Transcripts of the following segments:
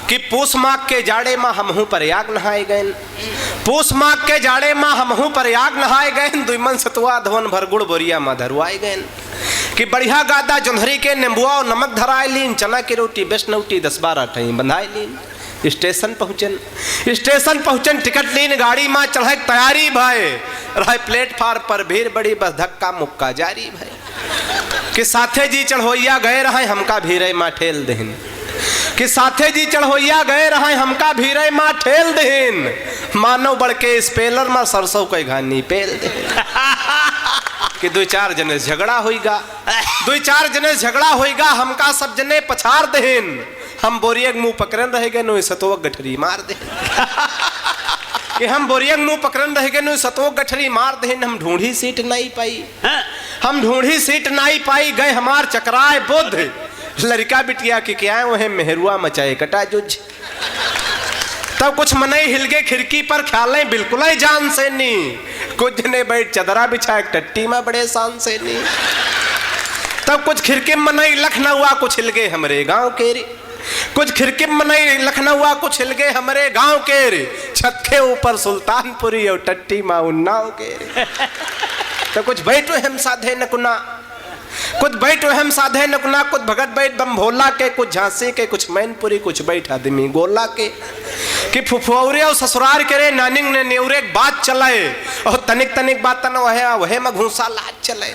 कि पूस माघ के जाड़े माँ हमहू प्रयाग नहाए गए। पूस माघ के जाड़े माँ हमहू प्रयाग नहाए गए। दुईमन सतुआ धवन भर गुड़ बोरिया माँ धरुआए गए। कि बढ़िया गादा जोंधरी के नींबुआ और नमक धराए लीन। चना की रोटी बेसनौटी 10-12 ठई बंधाए लीन। स्टेशन पहुंचन टिकट लीन। गाड़ी माँ चढ़े तैयारी भय। रहे प्लेटफार्म पर भीड़ बड़ी बस धक्का मुक्का जारी भय। कि साथे जी चढ़ोइया गए रहे हमका भीरे माँ ठेल देन। कि साथे जी चढ़ोइया गए रहे हमका भीरे माँ ठेल देन। मानो बढ़ के स्पेलर में सरसों के घानी पेल दे। कि 2-4 जने झगड़ा होइगा। 2-4 जने झगड़ा होइगा हमका सब जने पछाड़ देन। हम बोरिया मुंह पकड़न रह गए नो सतोक गठरी मार दे। कि हम बोरिया मुंह पकड़न रह गए नो सतोक गठरी मार देन। हम ढूंढी सीट नहीं पाई। हम ढूंढी सीट नहीं पाई। गए हमार चकराए बुद्ध। लड़का बिटिया की क्या वह मेहरुआ मचाए कटा जुझ। तब कुछ मनई हिल गए खिड़की पर ख्याल बिल्कुल ही जान से नहीं। कुछ जने बैठ चदरा बिछा टट्टी में बड़े शान से नहीं। तब कुछ खिड़की मनई लखनऊआ कुछ हिल गए हमरे गांव के रे। कुछ खिड़की मनई लखनऊआ कुछ हिल गए हमरे गांव के रे। छत के ऊपर सुल्तानपुरी और टट्टी में उन्नाव के रे। तो कुछ बैठो हम साधे नकुना। कुछ बैठो हम साधे नकुना। कुछ भगत बैठ बम भोला के। कुछ झांसी के कुछ मैनपुरी कुछ बैठ आदमी गोला के। कि फुफौरे और ससुरार करे नानिंग ने नेवरे बात चलाए। और तनिक तनिक बातन वहे में घूसा लाज चले।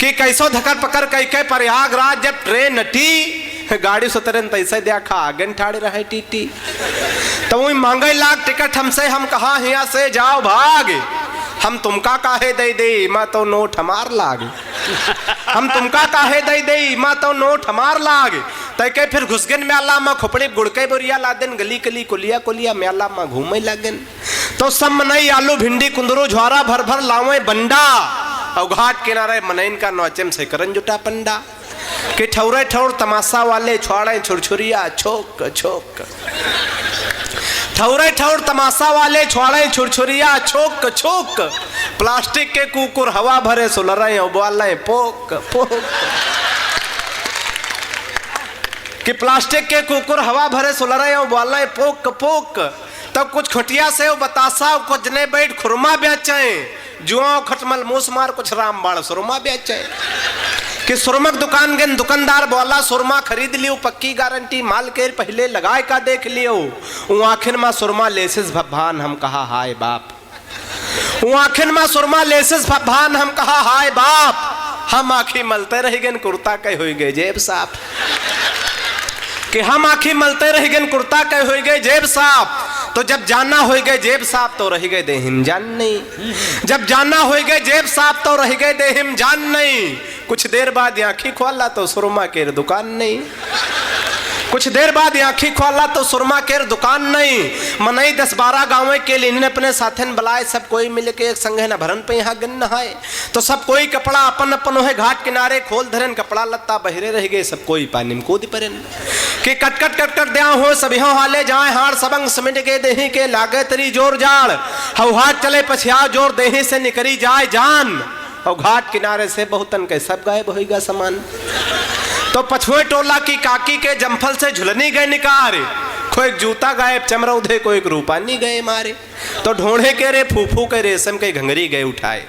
कि कैसो धकर पकड़ कई प्रयागराज जब ट्रेन नटी। गाड़ी सुतरन तैसे देखा आगे ठाड़े रहे टीटी। तो वही मांगे लाख टिकट हमसे। हम कहा यहाँ से जाओ भाग। हम तुमका काहे दे दे माँ तो नोट हमार लाग। हम तुमका काहे दे दे माँ तो नोट हमार लाग। तैके फिर घुसगन म्याला में खोपड़ी गुड़के बोरिया लादेन। गली गली कोलिया कोलिया म्याला में घूमे लगन। तो सब मनई आलू भिंडी कुंदरू ज्वारा भर भर लावे बंडा। और घाट किनारे मनइन का नौचम से करन जुटा पंडा। कि ठौरे ठौर तमाशा वाले छुआड़े छुरछुरिया छोक छोक। ठौरे ठौर तमाशा वाले छुआड़े छुरछुरिया छोक छोक। प्लास्टिक के कुकुर हवा भरे सुलरे उबाले पोक पोक। कि प्लास्टिक के कुकुर हवा भरे सुलरे उबाले पोक पोक। तब कुछ खटिया से बतासा कुछ जने बैठ खुरमा बेचे। जुआ खटमल मूस मार कुछ रामबाण सुरमा बेचे। कि सुरमक दुकान गन दुकानदार बोला सुरमा खरीद लियो पक्की गारंटी माल के पहले लगाए का देख लियो। वो आखिर में सुरमा लेसिस भगवान हम कहा हाय बाप। वो आखिर में सुरमा लेसिस भगवान हम कहा हाय बाप। हम आखी मलते रह गए कुर्ता कह हो गए जेब साफ। कि हम आखी मलते रह गए कुर्ता कह हो गए जेब साफ। तो जब जाना हो गए जेब साफ तो रह गए देहिम जान नहीं। जब जाना हो गए जेब साफ तो रह गए देहिम जान नहीं। कुछ देर बाद आँखी खोला तो सुरमा के दुकान नहीं। कुछ देर बाद आँखी खोला तो सुरमा के दुकान नहीं। मनई 10-12 गाँव के लिए अपने साथन बुलाए। सब कोई मिल के एक संगे न भरन पे यहाँ गन नहाए। तो सब कोई कपड़ा अपन अपन है घाट किनारे खोल धरन। कपड़ा लत्ता बहरे रह गए सब कोई पानी में कूद परन। कि कटकट कटकट दया हो सभी हाले जाए हार सबंग सिमट के देही के लागे तरी जोर जाड़। हाथ चले पछिया जोर देही से निकरी जाए जान। और घाट किनारे से बहुतन के सब गायब होगा सामान। तो पछुए टोला की काकी के जम्फल से झुलनी गए निकार। कोई जूता गायब चमरौधे को एक रूपानी गए मारे। तो ढोढ़े के रे फूफू के रेशम के घंगरी गए उठाए।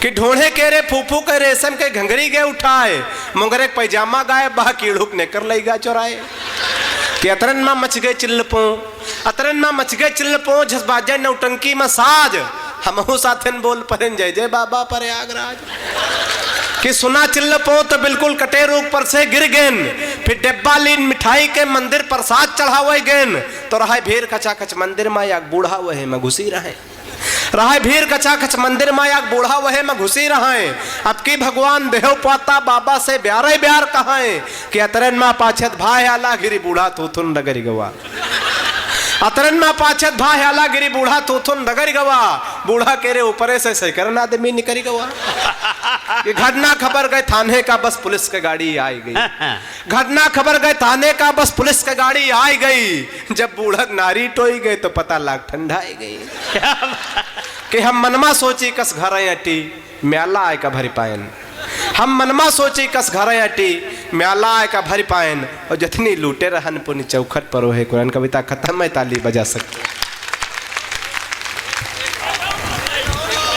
कि ढोढ़े के रे फूफू के रेशम के घंगरी गए उठाए। मुंगरे पैजामा गायब बहा कीड़ुक ने कर लेगा चुराए। कि अतरन में मच गए चिल्लपो। अतरन में मच गए चिल्लपो झसबाजे नौटंकी में साज। हमहू साथन बोल परन जय जय बाबा प्रयागराज। कि सुना चिल्लपो तो बिल्कुल कटे रूप पर से गिर गेन। फिर डिब्बा लीन मिठाई के मंदिर प्रसाद चढ़ावे गेन। तो रहा भीड़ कचा कच मंदिर में या बूढ़ा वहे में घुसी रहे। रहा भीड़ कचा कच मंदिर में या बूढ़ा वहे में घुसी रहे। अब की भगवान देहो पाता बाबा से ब्यारे ब्यार कहे। कि अतरन माँ पाछत भाई आला गिरी बूढ़ा तूथुन डगरी गवा। अतरन माँ पाछत भाई आला गिरी बूढ़ा तूथुन डगरी गवा। बूढ़ा के रे ऊपरे से सैकरन आदमी निकरी गवा। कि घटना खबर गए थाने का बस पुलिस की गाड़ी आई गई। घटना खबर गए थाने का बस पुलिस की गाड़ी आई गई। जब बूढ़क नारी टोई गए तो पता लाग ठंडाई गई। कि हम मनमा सोची कस घर अटी म्याला आय का भरी पायन। हम मनमा सोची कस घर अटी म्याला का भर पायन और जतनी लूटे रहन पुनी चौखट पर है कुरान कविता खत्म है ताली बजा सकते।